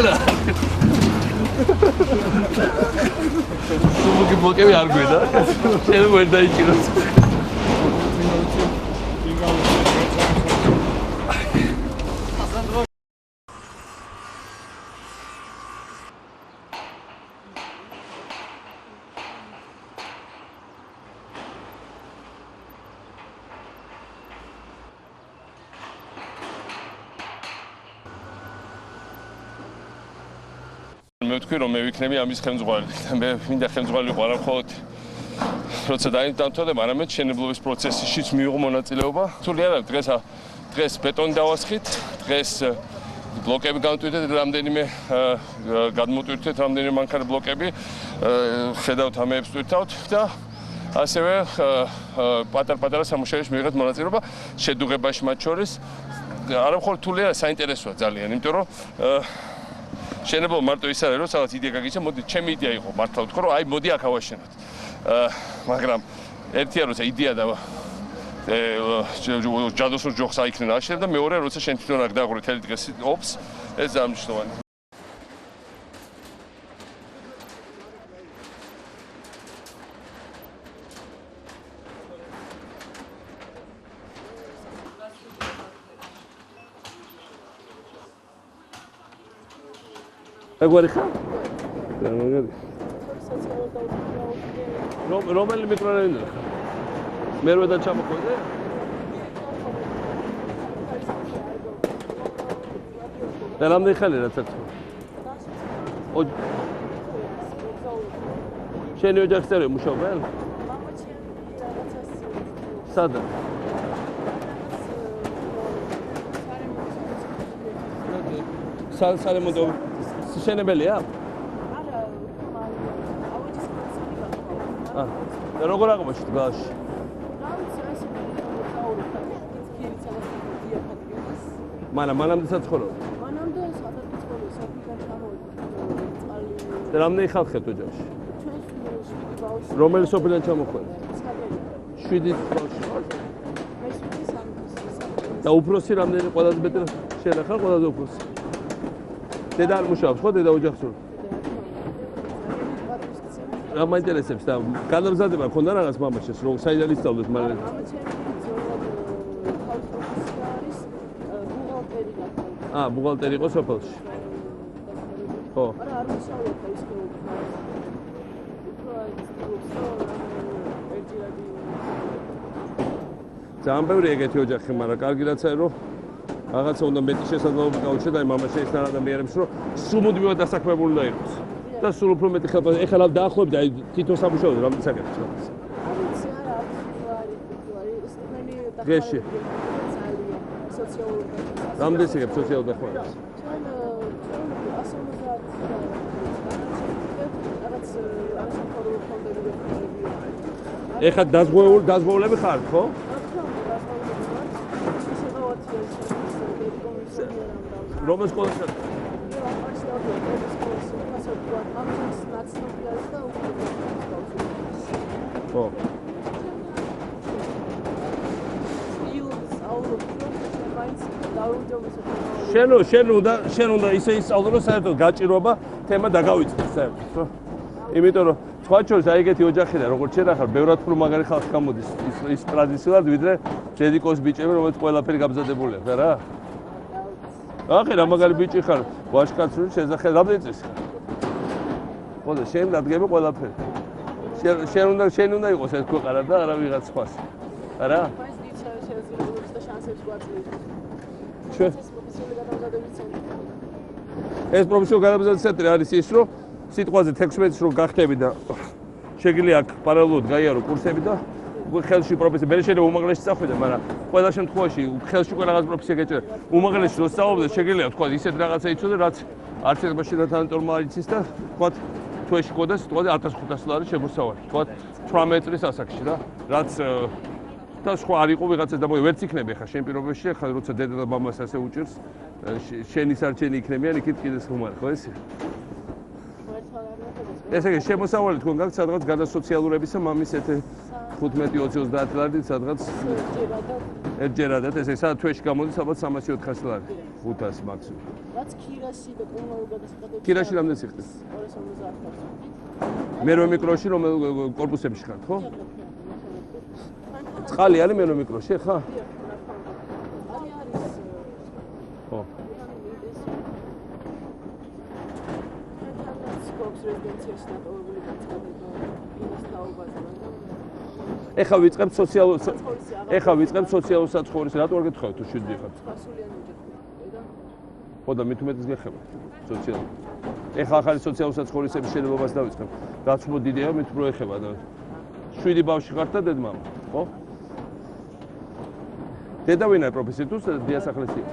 რა. სულ მოკები არ გვედა. შენ ვერ დაიჭიროს. მე ვთქვი რომ მე ვიქნები ამის ხელმძღვანელი და მე მინდა ხელმძღვანელი ვიყო არა მხოლოდ როცა დაინტანთოდე, არამედ შენებლობის პროცესშიც მიიღო მონაწილეობა. თული არა, დღეს ბეტონი დავასხით, დღეს ბლოკები გამტვირთეთ, რამდენიმე გადმოტვირთეთ, რამდენიმე მანქანა ბლოკები, ხედავთ ამეებს ტვირთავთ და ასევე პატარ-პატარა სამუშაოებში მიიღეთ მონაწილეობა შედუღებაში მათ შორის. არა მხოლოდ თული არა, საინტერესოა ძალიან, იმიტომ რომ შენებლობა მარტო ის არის, რომ სადაც იდეა გაგიჩნდა, მოდი, ჩემი იდეა იყო მართლა ვთქო, რომ აი მოდი აქ ავაშენოთ. მაგრამ ერთია როცა იდეა და ჯადოსნურ ჯოხს აიქნენ აშენებ და მეორე როცა შენ თვითონ აქ დაღური თელი დღეს ოფს, ეს ძალიან მნიშვნელოვანია. აგვარი ხარ? რომელი მიკრორაიონია ხარ? მერვედან ჩამოხვიდე? და რამდენი ხანი რაც აქვს? შენი ოჯახი წევრი მუშაობენ? სადა? სარემონტო შენებელია? და როგორ აღმოჩნდა გალში? მანამდე საცხოვრობ? მანამდე სადაც ცხოვრობ, საფრანგეთში ჩამოვედი. და რამდენი ხალხია ოჯახში? ჩვენ 7 ბავშვი. რომელი სოფლიდან ჩამოხვედი? 7 ბავშვი. მე 7 და უფროსი რამდენი ყველაზე მეტი შენ ახლა ყველაზე უფროსი? დედა არ მუშაობს ხო? დედა ოჯახს ურ? რა მაინტერესებს და განმზადება ქონდა რაღაც მამაშენს რომ საიდან ისწავლეთ მალე? ბუღალტერი იყო სოფელში. ხო. არა, არ მუშაობდა ის ხო. ძალიან ბევრი ეგეთი ოჯახი, მაგრამ კარგი რაცაა რომ რაღაცა უნდა მეტი შესაძლებლობა გაუჩნდა აი მამაშენის ადამიანებს რომ სულ მუდმივად დასაქმებული უნდა იყოს. და სულ უფრო მეტი ხელფასი. ეხლა დაახლოებით აი თვითონ სამუშაოდ რამდენი საკეთებს რა? არის არა, არის სტუდენტი დღეში. სოციალური. რამდენი საკეთებს სოციალურ დახმარებას? ეხლა დაზღვეულები ხართ, ხო? რომელ სკოლაში ხარ? ხო. შენ უნდა ისე ისწავლო, რომ საერთოდ გაჭირვება თემა დაგავიწყდეს საერთოდ, ხო? იმიტომ რომ სხვა შორის აი ეგეთი ოჯახიდან როგორც შენ ახალ ბევრად უფრო მაგარი ხალხი გამოდის ის ტრადიციულად ვიდრე ჯედიკოს ბიჭები, რომელიც ყველაფერი გამზადებული აქვს, რა? ახლა რა მაგარი ბიჭი ხარ, ვაშკაცური შეზახე რამდენი წელი ხარ? ხო და შენ დადგები ყველაფერი. შენ უნდა იყოს ეს ქვეყანა და არა ვიღაც სხვას. არა? ეს პროფესიონალური გადამზადების ცენტრი არის ის, რომ სიტყვაზე 16 რომ გახდები და შეგიძლია აქ პარალელურად გაიარო კურსები და ხელში პროფესია მე შეიძლება უმაღლესში წახვიდე, მაგრამ ყველა შემთხვევაში ხელში უკვე რაღაც პროფესია გეჭირა. უმაღლესში რო სწავლობდე, შეგიძლია თქვა ისეთ რაღაცა იცოდე, რაც არც ერთ მაშინა თანატორმა არ იცის და თქვა თუ ეში ყოდეს, სიტყვაზე 1500 ლარი შემოსავალი. თქვა 18 წლის ასაკში რა. რაც და სხვა არ იყო ვიღაცას და ვერც იქნები ხა შენ პირობებში, ხა როცა დედა და მამას ასე უჭირს, შენი სარჩენი იქნებიან, იქით კიდეც ხუმარი, ხო ესე? ესე იგი შემოსავალი თქვენ გაქვთ სადღაც გადასოციალურებისა მამის ეთე 15-20-30 ლარი სადღაც ერთჯერადად ესე სადაც თვეში გამოდის ალბათ 300-400 ლარი 500 მაქსიმუმ. რაც ქირაში და კომუნალურ გადასახადებში. ქირაში რამდენი სიხდება? 250. მერვე მიკროში რომელ კორპუსებში ხართ, ხო? წყალი არის მერვე მიკროში, ხა? ხო. ეხა ვიწყებთ სოციალურ საცხოვრისს, რატო არ გეთხოვეთ თუ 7 ხართ? ხო და მით უმეტეს გეხება სოციალურ. ეხა ახალი სოციალურ საცხოვრისების შენობებას დავიწყებ. რაც უფრო დიდია, მით უფრო ეხება და 7 ბავშვი ხართ და დედმამა, ხო? დედა ვინა პროფესიით თუ დიასახლისია?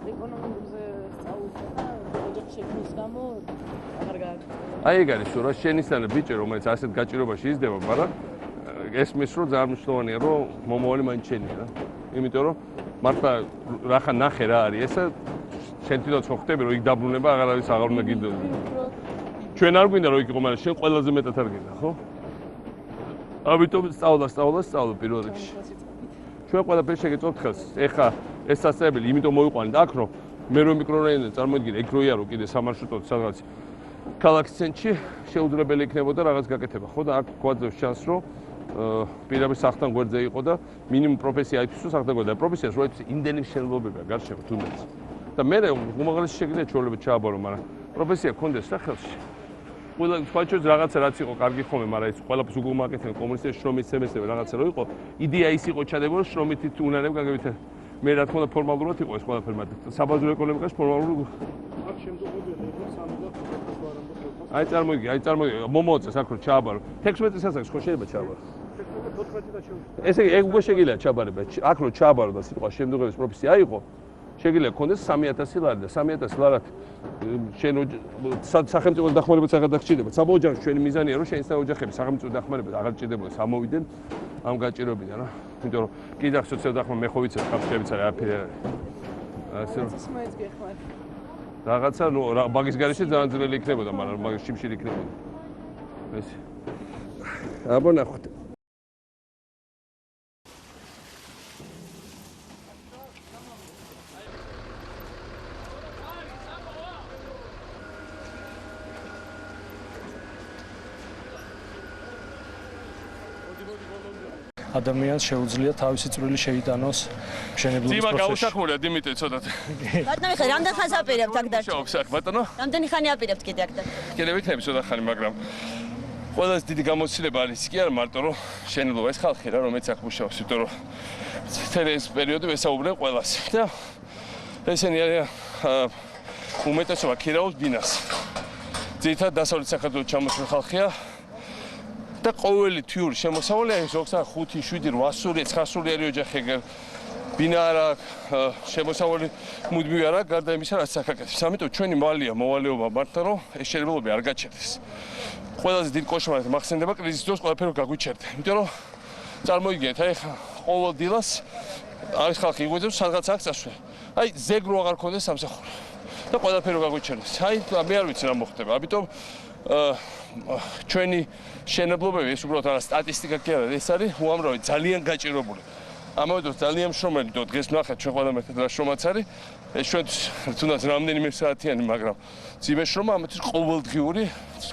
ეკონომიკურზე სწავლობდა და ოჯახის შექმნის გამო აღარ გააკეთა. აი ეგ არის თუ რა შენისთანა ბიჭი რომელიც ასეთ გაჭირობაში იზრდება, მაგრამ ესმის რომ ძალიან მნიშვნელოვანია რომ მომავალი მაინც შენია რა. იმიტომ რომ მართლა რახან ნახე რა არის ესა შენ თვითონც ხო ხტები რომ იქ დაბრუნება აღარავის აღარ უნდა გინდო. ჩვენ არ გვინდა რომ იქ იყო, მაგრამ შენ ყველაზე მეტად არ გინდა, ხო? ამიტომ სწავლა პირველ რიგში. ჩვენ ყველაფერი შეგეწევთ ხელს. ეხა ეს სასწავლებელი იმიტომ მოიყვანეთ აქ რომ მე რომ მიკრორაიონიდან წარმოიდგინე ეგ რო იარო კიდე სამარშრუტოდ სადღაც ქალაქის ცენტრში შეუძლებელი იქნებოდა რაღაც გაკეთება, ხო და აქ გვაძლევს შანსს რომ პირდაპირ სახთან გვერდზე იყო და მინიმუმ პროფესია ითვისო სახთან გვერდზე. პროფესიას რო ითვისო იმდენი მშენებლობებია გარშემო თუნდაც. და მე უმაღლესი შეგიძლია ჩვეულებრივ ჩააბარო, მაგრამ პროფესია გქონდეს რა ხელში. ყველა თქვაჩოც რაღაცა რაც იყო კარგი ხოლმე, მაგრამ ეს ყველაფერს უგულმაკეთებენ კომუნისტების შრომის სემესტრები რაღაცა რო იყო, იდეა ის იყო ჩადებოდა შრომითი უნარები გაგებითე. მე რა თქმა უნდა ფორმალურად იყო ეს ყველაფერი, მაგრამ საბაზრო ეკონომიკაში ფორმალურად აქ შემდგომია და 3 და 5 ვარამდე ხდება. აი წარმოიდგინე, მომოწეს აქ რო ჩააბარო. 16 წელს ხო შეიძლება ჩააბარო. 14 და შეუძლია. ესე იგი ეგ უკვე შეგიძლია ჩაბარება. აქ რო ჩააბარო და სიტყვა შემდგომის პროფესია აიყო, შეგიძლია გქონდეს 3000 ლარი და 3000 ლარად შენ სახელმწიფოს დახმარებაც აღარ დაგჭირდება. საბოჯანში ჩვენი მიზანია რომ შენი საოჯახები სახელმწიფო დახმარება აღარ ჭირდებოდეს, ამოვიდნენ ამ გაჭიროებიდან რა. იმიტომ რომ კიდევ სოციალურ დახმარება მე ხო ვიცი, ხალხებიც არის არაფერი არ არის. ასე ის მოიც გეხმართ. რაღაცა ნუ მაგის გარეშე ძალიან ძნელი იქნებოდა, მაგრამ მაგის შიმშილი იქნებოდა. ეს. აბა ნახოთ. ადამიანს შეუძლია თავისი წვლილი შეიტანოს მშენებლობის ძიმა პროცესში. გაუსახმულია დიმიტრი ცოტათ. ბატონო, ხე რამდენ ხანს აპირებთ აქ დარჩა? შევობს აქ ბატონო. რამდენი ხანი აპირებთ კიდე აქ დარჩა? კიდევ ვიქნები ცოტა ხანი, მაგრამ ყველაზე დიდი გამოცდილება არის კი არა მარტო რომ შენებლობა ეს ხალხი რა რომელიც აქ მუშაობს, იმიტომ რომ მთელი ეს პერიოდი ვესაუბრებ ყველას. და ესენი არიან უმეტესობა ქირაობს ბინას. ძირითადად დასავლეთ საქართველოს ჩამოსული ხალხია. და ყოველი თვიური შემოსავალი არის ზოგადად 5, 7, 800, 900 ოჯახი ბინა არა შემოსავალი მუდმივი არა გარდა იმისა რაც საქართველოს. ამიტომ ჩვენი მოვალეობა მართლა რომ ეს შეერებელობები არ გაჩერდეს. ყველაზე დიდ კოშმარად მახსენდება კრიზისის დროს ყველაფერი გაგვიჩერდა. იმიტომ რომ წარმოიდგინეთ, აი ყოველ დილას არის ხალხი იღვიძებს სადღაც აქ წასვლა. აი ზეგრო აღარ ქონდეს სამსახური. და ყველაფერი გაგვიჩერდეს. აი მე არ ვიცი რა მოხდება. ამიტომ ჩვენი შენებლობები ეს უბრალოდ არა სტატისტიკა კი არა, ეს არის უამრავი ძალიან გაჭირებული. ამავე დროს ძალიან შრომელი და დღეს ნახეთ ჩვენ ყველა მეთქე რა შრომაც არის. ეს ჩვენ თუნდაც რამდენიმე საათიანი, მაგრამ ძიმე შრომა ამათთვის ყოველდღიური,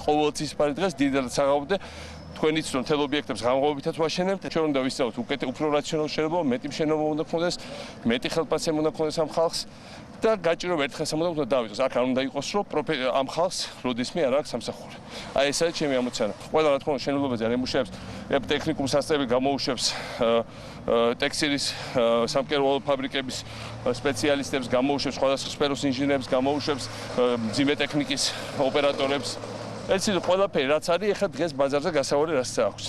ყოველთვის პარი დღეს დიდად საღამომდე თქვენი ცნო თელ ობიექტებს გამღვებითაც ვაშენებთ. ჩვენ უნდა ვისწავლოთ უფრო რაციონალურ შენებლობა, მეტი მშენებლობა უნდა გქონდეს, მეტი ხელფასება უნდა გქონდეს ამ ხალხს. და გაჭიროება ერთხელ უნდა დავიწყოს. აქ არ უნდა იყოს რომ ამ ხალხს როდისმე არ აქვს სამსახური. აი ეს არის ჩემი ამოცანა. ყველა რა თქმა უნდა შენებლობაზე არ ემუშავებს, ტექნიკუმ სასწავლებელი გამოუშვებს ტექსტილის სამკერვალო ფაბრიკების სპეციალისტებს, გამოუშვებს სხვადასხვა სფეროს ინჟინერებს, გამოუშვებს მძიმე ტექნიკის ოპერატორებს. ეს ის ყველაფერი რაც არის ეხლა დღეს ბაზარზე გასავალი რაც აქვს.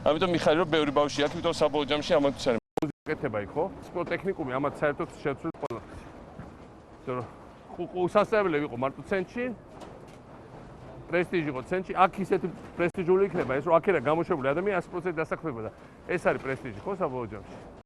ამიტომ მიხარი რომ ბევრი ბავშვი აქ ვიტყვი საბოლოო ჯამში ამათთვის არის. გეკეთება იქო? სპორტ ტექნიკუმი ამათ საერთოდ შევცვლით ყველა. სასწავლებელი იყო მარტო ცენტრში, პრესტიჟი იყო ცენტრში, აქ ისეთი პრესტიჟული იქნება ეს რომ აქ არა გამოშვებული ადამიანი 100% დასაქმებოდა. ეს არის პრესტიჟი ხო საბოლოო ჯამში?